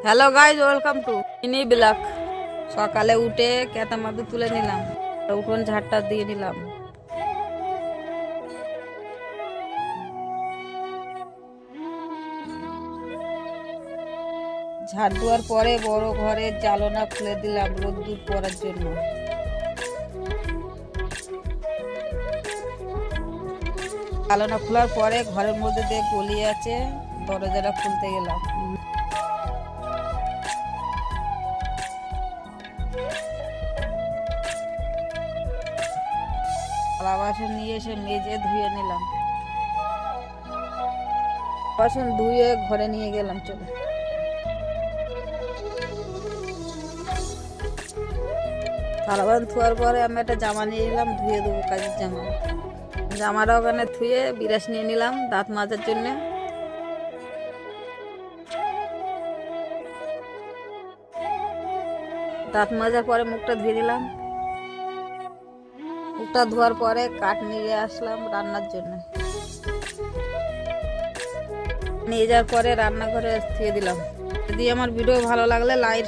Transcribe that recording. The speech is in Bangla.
Hello guys, welcome to mini blog. সকালে উঠে কেতা মাদু তুলে নিলাম, উঠোন ঝাড়টা দিয়ে নিলাম। ঝাড় দেওয়ার পরে বড় ঘরের জালনা খুলে দিলাম রোদ্দুর পড়ার জন্য। জালনা খোলার পরে ঘরের মধ্যে দিয়ে গলি আছে, দরজাটা খুলতে গেলাম। থালা বাসন নিয়ে এসে মেজে ধুয়ে নিলাম। বাসন ধুয়ে ঘরে নিয়ে গেলাম। চলো, থালা বাসন ধোয়ার পরে আমি একটা জামা নিয়ে নিলাম, ধুয়ে দেবো কাজের জামা। জামাটা ওখানে ধুয়ে বিরাস নিয়ে নিলাম দাঁত মাজার জন্য। দাঁত মাজার পরে মুখটা ধুয়ে দিলাম। মুখটা ধোয়ার পরে কাঠ নিয়ে আসলাম রান্নার জন্য। নিয়ে যাওয়ার পরে রান্নাঘরে ধুয়ে দিলাম। যদি আমার ভিডিও ভালো লাগলে লাইক